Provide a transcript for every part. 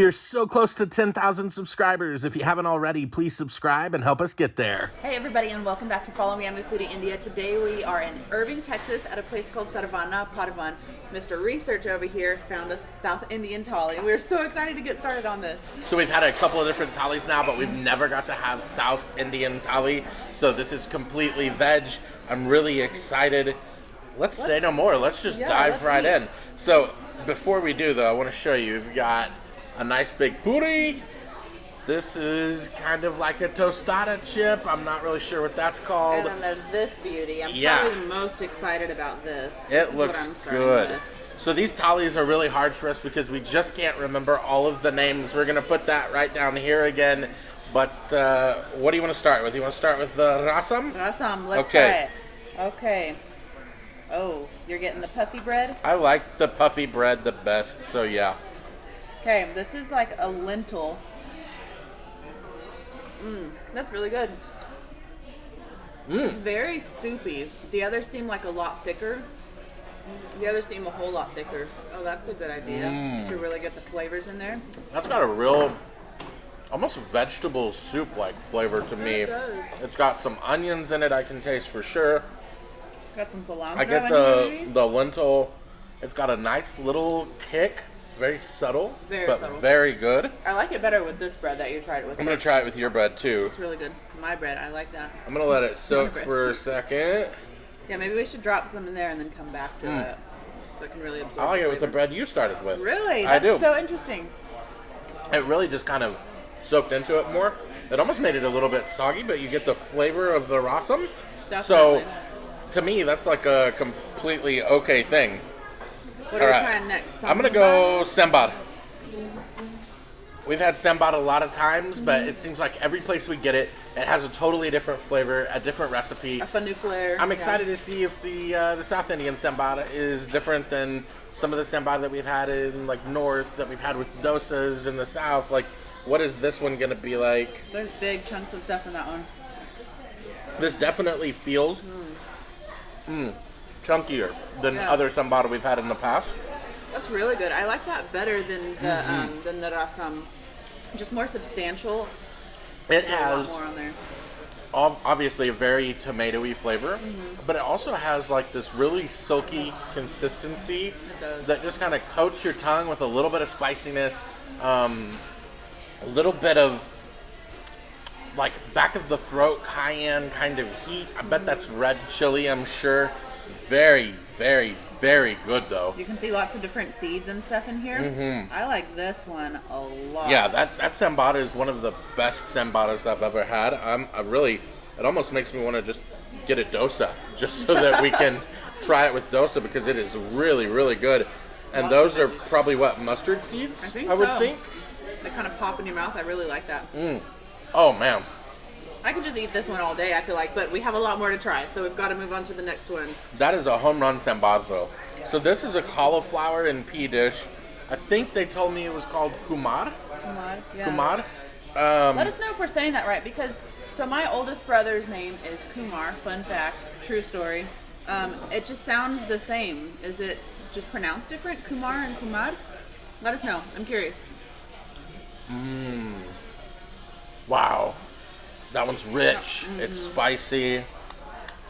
We are so close to 10,000 subscribers. If you haven't already, please subscribe and help us get there. Hey everybody, and welcome back to Follow Me, I'm Foodie India. Today we are in Irving, Texas at a place called Saravanaa Bhavan. Mr. Research over here found us South Indian Thali. We're so excited to get started on this. So we've had a couple of different thalis now, but we've never got to have South Indian Thali. So this is completely veg. I'm really excited. Let's say no more. Let's just dive right in. So before we do though, I want to show you, we've got a nice big puri. This is kind of like a tostada chip. I'm not really sure what that's called. And then there's this beauty. I'm probably most excited about this. It looks good. So these thalis are really hard for us because we just can't remember all of the names. We're going to put that right down here again. But what do you want to start with? You want to start with the rasam? Rasam, let's try it. Okay. Oh, you're getting the puffy bread? I like the puffy bread the best, so yeah. Okay, this is like a lentil. That's really good. It's very soupy. The others seem like a lot thicker. The others seem a whole lot thicker. Oh, that's a good idea to really get the flavors in there. That's got a real, almost vegetable soup-like flavor to me. It does. It's got some onions in it, I can taste for sure. Got some cilantro. I get the lentil. It's got a nice little kick. Very subtle, very good. I like it better with this bread that you tried it with. I'm going to try it with your bread too. It's really good. My bread, I like that. I'm going to let it soak for a second. Yeah, maybe we should drop some in there and then come back to it. So it can really absorb. I like it with the bread you started with. Really? I do. That's so interesting. It really just kind of soaked into it more. It almost made it a little bit soggy, but you get the flavor of the rasam. Definitely. So, to me, that's like a completely okay thing. What are we trying next? I'm going to go sambar. We've had sambar a lot of times, but it seems like every place we get it, it has a totally different flavor, a different recipe. A fun new flair. I'm excited to see if the South Indian sambar is different than some of the sambar that we've had in like north, that we've had with dosas in the south. Like, what is this one going to be like? There's big chunks of stuff in that one. This definitely feels chunkier than other sambar we've had in the past. That's really good. I like that better than the rasam. Just more substantial. It has a lot more on there. Obviously a very tomatoey flavor, but it also has like this really silky consistency that just kind of coats your tongue with a little bit of spiciness, a little bit of like back of the throat cayenne kind of heat. I bet that's red chili, I'm sure. Very, very, very good though. You can see lots of different seeds and stuff in here. I like this one a lot. Yeah, that sambara is one of the best sambaras I've ever had. It almost makes me want to just get a dosa just so that we can try it with dosa because it is really, really good. And those are probably what, mustard seeds? I would think. They kind of pop in your mouth. I really like that. Oh man. I could just eat this one all day, I feel like, but we have a lot more to try, so we've got to move on to the next one. That is a home run sambar though. So this is a cauliflower and pea dish. I think they told me it was called kumar. Kumar? Let us know if we're saying that right, because so my oldest brother's name is Kumar. Fun fact, true story. It just sounds the same. Is it just pronounced different? Kumar and Kumar? Let us know. I'm curious. Wow. That one's rich. It's spicy.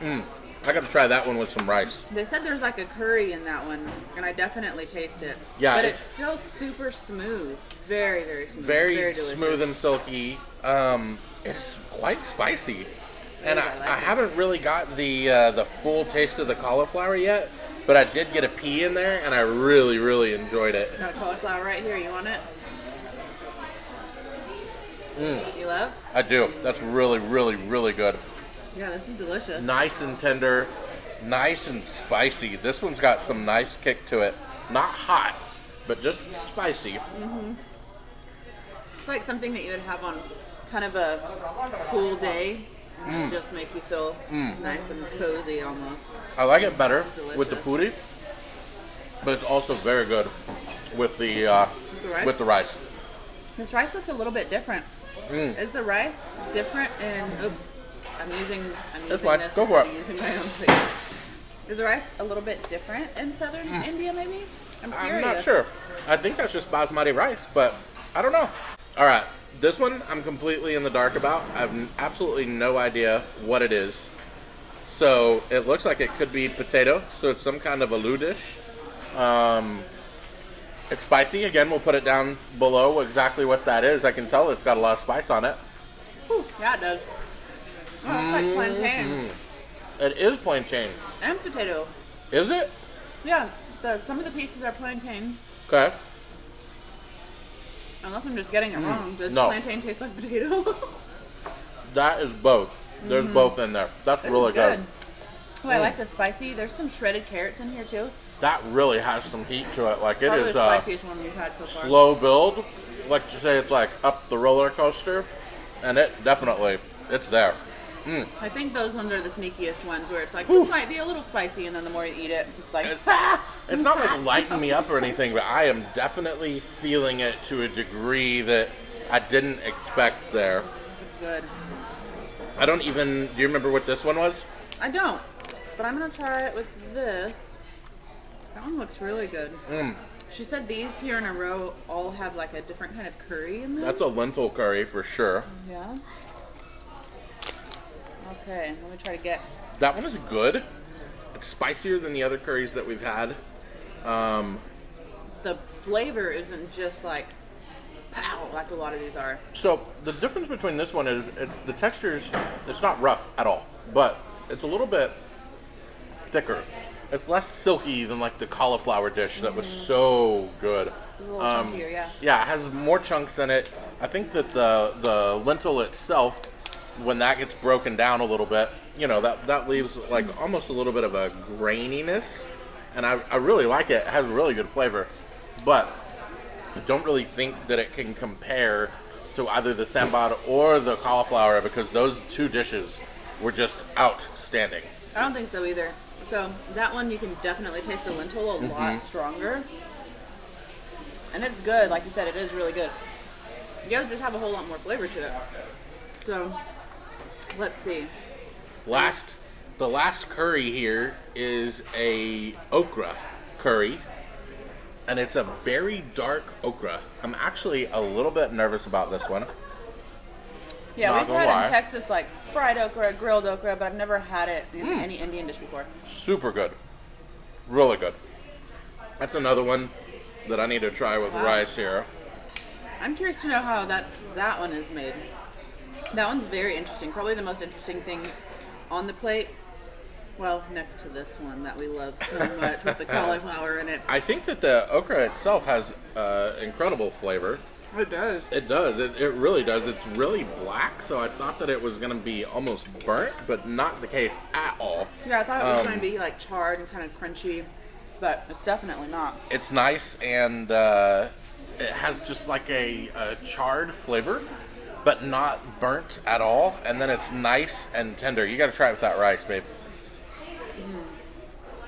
I gotta try that one with some rice. They said there's like a curry in that one, and I definitely taste it. Yeah, but it's still super smooth. Very, very smooth. Very smooth and silky. It's quite spicy. And I haven't really got the full taste of the cauliflower yet, but I did get a pea in there, and I really, really enjoyed it. Got cauliflower right here. You want it? You love? I do. That's really, really, really good. Yeah, this is delicious. Nice and tender, nice and spicy. This one's got some nice kick to it. Not hot, but just spicy. It's like something that you would have on kind of a cool day and just make you feel nice and cozy almost. I like it better with the puri, but it's also very good with the rice. This rice looks a little bit different. Is the rice different in? Oops, I'm using this. Go for it. Using my own plate. Is the rice a little bit different in southern India? Maybe. I'm curious. I'm not sure. I think that's just basmati rice, but I don't know. All right, this one I'm completely in the dark about. I have absolutely no idea what it is. So it looks like it could be potato. So it's some kind of a loo dish. It's spicy. Again, we'll put it down below exactly what that is. I can tell it's got a lot of spice on it. Whew, yeah, it does. Oh, it's like plantain. It is plantain. And potato. Is it? Yeah, some of the pieces are plantain. Okay. Unless I'm just getting it wrong. Does No. plantain taste like potato? That is both. There's both in there. That's really good. Oh, I like the spicy. There's some shredded carrots in here too. That really has some heat to it. Like it Probably is the spiciest one we've had so far. slow build. Like you say, it's like up the roller coaster, and it definitely, it's there. I think those ones are the sneakiest ones where it's like, this might be a little spicy, and then the more you eat it, it's like, It's not like lighting me up or anything, but I am definitely feeling it to a degree that I didn't expect there. it's good. I don't even, do you remember what this one was? I don't, but I'm going to try it with this. That one looks really good. She said these here in a row all have like a different kind of curry in them. That's a lentil curry for sure. Yeah. Okay, let me try to get. That one is good. It's spicier than the other curries that we've had. The flavor isn't just like pow like a lot of these are. So the difference between this one is it's the textures. It's not rough at all, but it's a little bit thicker. It's less silky than like the cauliflower dish that was so good. It's a little chunkier, yeah. Yeah, it has more chunks in it. I think that the lentil itself, when that gets broken down a little bit, you know, that leaves like almost a little bit of a graininess, and I really like it. It has really good flavor, but I don't really think that it can compare to either the sambar or the cauliflower, because those two dishes were just outstanding. I don't think so either. So that one you can definitely taste the lentil a lot stronger, and it's good. Like you said, it is really good. The others just have a whole lot more flavor to it. So let's see. The last curry here is a okra curry, and it's a very dark okra. I'm actually a little bit nervous about this one. Yeah, Not we've gonna had lie. in Texas like fried okra, grilled okra, but I've never had it in any Indian dish before. Super good. Really good. That's another one that I need to try with rice here. I'm curious to know how that one is made. That one's very interesting. Probably the most interesting thing on the plate. Well, next to this one that we love so much with the cauliflower in it. I think that the okra itself has incredible flavor. It does. It does. It really does. It's really black, so I thought that it was going to be almost burnt, but not the case at all. Yeah, I thought it was going to be like charred and kind of crunchy, but it's definitely not. It's nice, and it has just like a charred flavor, but not burnt at all. And then it's nice and tender. You got to try it with that rice, babe.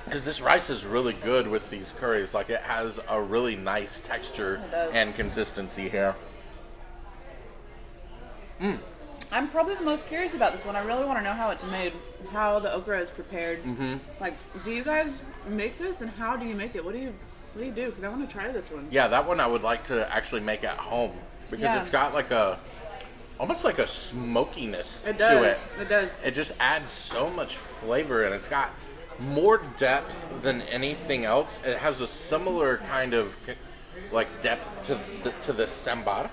Because this rice is really good with these curries. Like, it has a really nice texture and consistency here. I'm probably the most curious about this one. I really want to know how it's made, how the okra is prepared. Like, do you guys make this, and how do you make it? What do you do? Because I want to try this one. Yeah, that one I would like to actually make at home, because it's got like almost like a smokiness to it. It does. It just adds so much flavor, and it's got more depth than anything else. It has a similar kind of like depth to the sambar.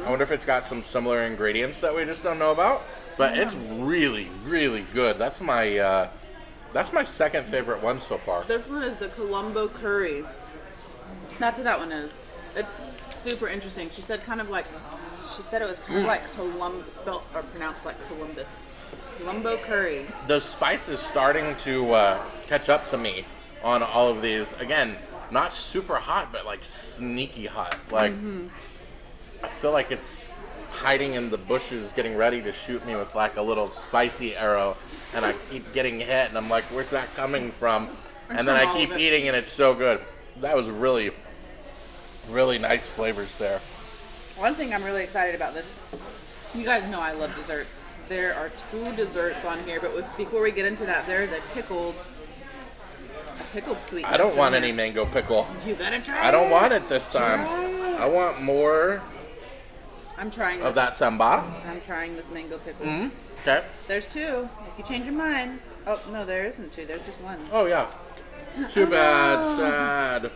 I wonder if it's got some similar ingredients that we just don't know about. But it's really, really good. That's my second favorite one so far. This one is the colombo curry. That's what that one is. It's super interesting. She said it was kind of like spelled or pronounced like Columbus. Colombo curry. The spice is starting to catch up to me on all of these. Again, not super hot, but like sneaky hot. Like, I feel like it's hiding in the bushes, getting ready to shoot me with like a little spicy arrow, and I keep getting hit, and I'm like, where's that coming from? And then I keep eating, and it's so good. That was really, really nice flavors there. One thing I'm really excited about this, you guys know I love desserts. There are 2 desserts on here, but before we get into that, there is a pickled sweet. I don't want any mango pickle. You gotta try it. I don't want it this time. Try it. I want more I'm trying of this. that sambar. I'm trying this mango pickle. Okay. There's two. If you change your mind. Oh, no, there isn't two. There's just one. Oh, yeah. Too bad. Sad.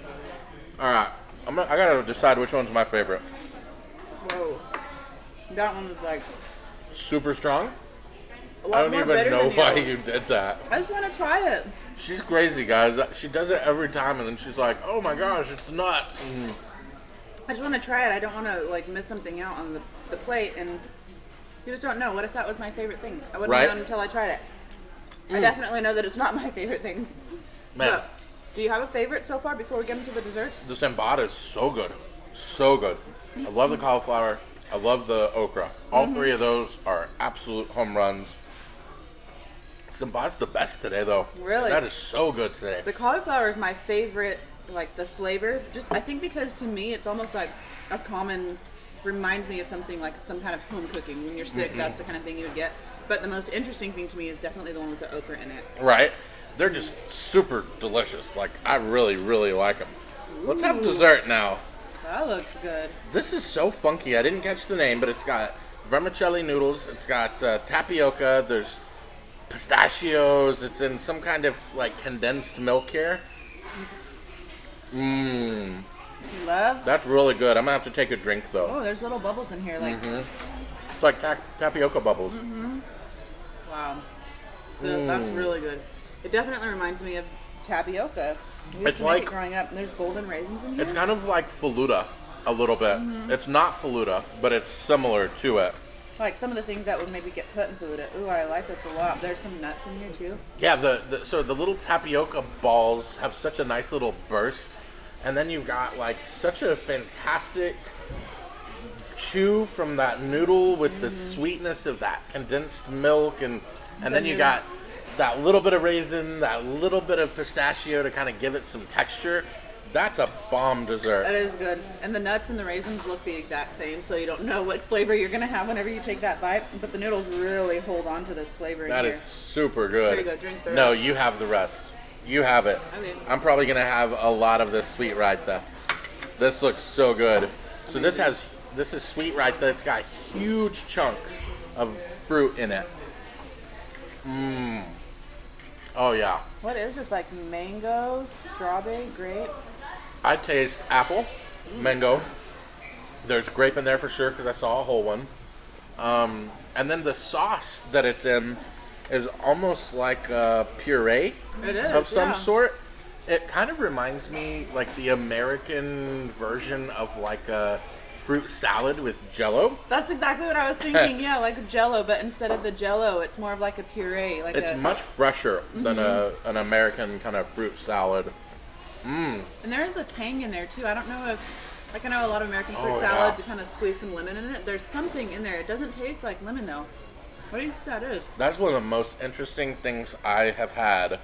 All right. I got to decide which one's my favorite. Whoa. That one was like Super strong? a lot I don't more even bitter know than the why other. you did that. I just want to try it. She's crazy, guys. She does it every time, and then she's like, oh my gosh, it's nuts. I just want to try it. I don't want to like miss something out on the plate, and you just don't know. What if that was my favorite thing? I wouldn't have known until I tried it. I definitely know that it's not my favorite thing. Man. So, do you have a favorite so far before we get into the desserts? The sambar is so good. So good. I love the cauliflower. I love the okra. All three of those are absolute home runs. Sambar's the best today, though. Really? That is so good today. The cauliflower is my favorite, like the flavor. Just I think because to me it's almost like a common, reminds me of something like some kind of home cooking. When you're sick, that's the kind of thing you would get. But the most interesting thing to me is definitely the one with the okra in it. Right? They're just super delicious. Like, I really, really like them. Let's have dessert now. That looks good. This is so funky. I didn't catch the name, but it's got vermicelli noodles. It's got tapioca. There's pistachios. It's in some kind of like condensed milk here. You love? That's really good. I'm gonna have to take a drink though. Oh, there's little bubbles in here. Like, It's like tapioca bubbles. wow. That's really good. It definitely reminds me of tapioca. We used It's to make like- it growing up. And there's golden raisins in here. It's kind of like faluda a little bit. It's not faluda, but it's similar to it. like some of the things that would maybe get put in food. Ooh, I like this a lot. There's some nuts in here too. Yeah, so the little tapioca balls have such a nice little burst, and then you've got like such a fantastic chew from that noodle with the sweetness of that condensed milk, and then you got that little bit of raisin, that little bit of pistachio to kind of give it some texture. That's a bomb dessert. That is good. And the nuts and the raisins look the exact same, so you don't know what flavor you're going to have whenever you take that bite. But the noodles really hold on to this flavor in That here. is super good. There you go, drink the No, rest. you have the rest. You have it. Okay. I'm probably gonna have a lot of this sweet raita. This looks so good. So this is sweet raita. It's got huge chunks of fruit in it. Oh yeah. What is this? Like mango, strawberry, grape? I taste apple, mango. There's grape in there for sure because I saw a whole one. And then the sauce that it's in is almost like a puree It is, of some yeah. sort. It kind of reminds me like the American version of like a fruit salad with Jello. That's exactly what I was thinking. Yeah, like Jello, but instead of the Jello, it's more of like a puree. Like It's much fresher than an American kind of fruit salad. And there is a tang in there too. I don't know if, like I know a lot of American fruit Oh, salads, yeah. you kind of squeeze some lemon in it. There's something in there. It doesn't taste like lemon though. What do you think that is? That's one of the most interesting things I have had.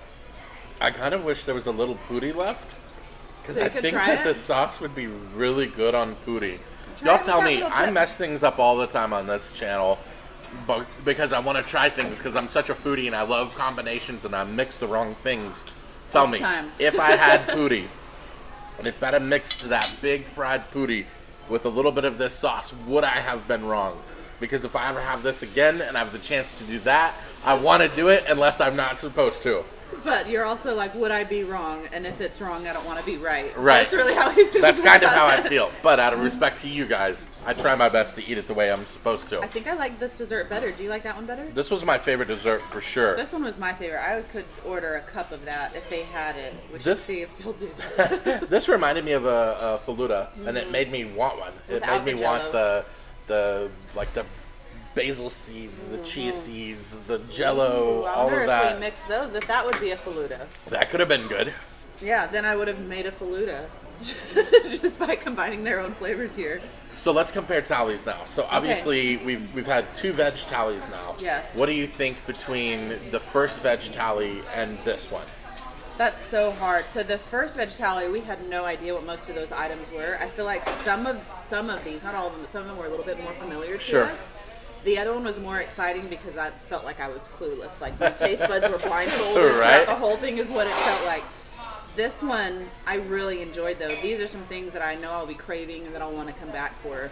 I kind of wish there was a little puri left because So you I could think try that it? the sauce would be really good on puri. Try Y'all it with tell that me, little I tip. mess things up all the time on this channel, but because I want to try things because I'm such a foodie and I love combinations and I mix the wrong things. Tell All the me, time. if I had puri, and if I'd have mixed that big fried puri with a little bit of this sauce, would I have been wrong? Because if I ever have this again and I have the chance to do that, I want to do it unless I'm not supposed to. But you're also like, would I be wrong? And if it's wrong, I don't want to be right. Right. That's really how he feels. That's kind of about how I it. feel. But out of respect to you guys, I try my best to eat it the way I'm supposed to. I think I like this dessert better. Do you like that one better? This was my favorite dessert for sure. This one was my favorite. I could order a cup of that if they had it. We should This- see if they'll do that. This reminded me of a faluda, and it made me want one. Without It made me the want Jell-O. the basil seeds, the chia seeds, the Jello, Ooh, I all wonder of if that. we mixed those, if that would be a faluda. That could have been good. Yeah, then I would have made a faluda. Just by combining their own flavors here. So let's compare tallies now. So obviously we've had 2 veg tallies now. Yes. What do you think between the first veg tally and this one? That's so hard. So the first veg tally, we had no idea what most of those items were. I feel like some of these, not all of them, but some of them were a little bit more familiar to Sure. us. The other one was more exciting because I felt like I was clueless. Like my taste buds were blindfolded. Right. Throughout the whole thing is what it felt like. This one I really enjoyed though. These are some things that I know I'll be craving and that I'll want to come back for.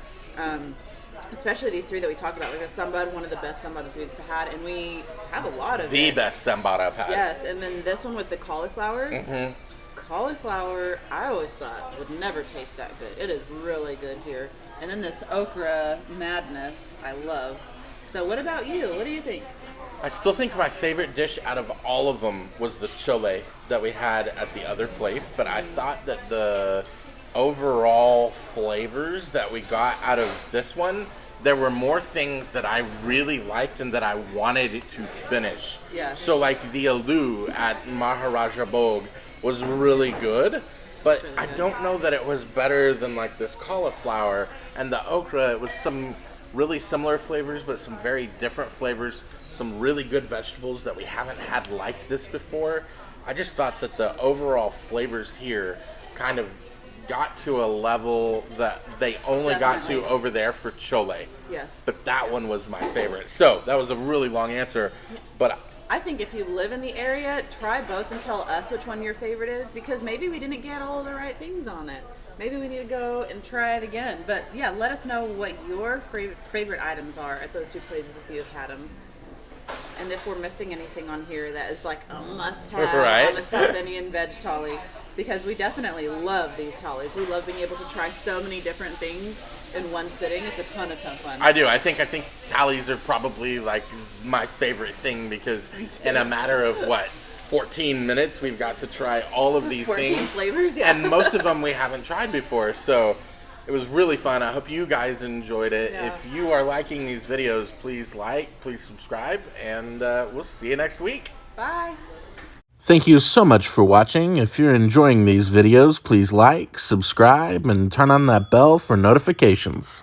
especially these three that we talked about, like the sambar, one of the best sambaras we've had, and we have a lot of The it. best sambar I've had. Yes, and then this one with the cauliflower. Mm-hmm. Cauliflower, I always thought would never taste that good. It is really good here. And then this okra madness, I love. So what about you? What do you think? I still think my favorite dish out of all of them was the chole that we had at the other place, but I thought that the overall flavors that we got out of this one, there were more things that I really liked and that I wanted to finish. Yeah. So like the aloo at Maharaja Bhog was really good, but really I good. don't know that it was better than like this cauliflower and the okra. It was some really similar flavors, but some very different flavors, some really good vegetables that we haven't had like this before. I just thought that the overall flavors here kind of got to a level that they only got to Definitely. over there for chole. Yes. But that one was my favorite. So that was a really long answer, but I think if you live in the area, try both and tell us which one your favorite is, because maybe we didn't get all the right things on it. Maybe we need to go and try it again. But yeah, let us know what your favorite items are at those two places if you've had them. And if we're missing anything on here that is like a must-have Right. on the South Indian veg thali, because we definitely love these thalis. We love being able to try so many different things in one sitting. It's a ton of fun. I do. I think tallies are probably like my favorite thing because in a matter of 14 minutes we've got to try all of these 14 things, flavors, yeah. and most of them we haven't tried before. So it was really fun. I hope you guys enjoyed it. Yeah. If you are liking these videos, please like, please subscribe, and we'll see you next week. Bye. Thank you so much for watching. If you're enjoying these videos, please like, subscribe, and turn on that bell for notifications.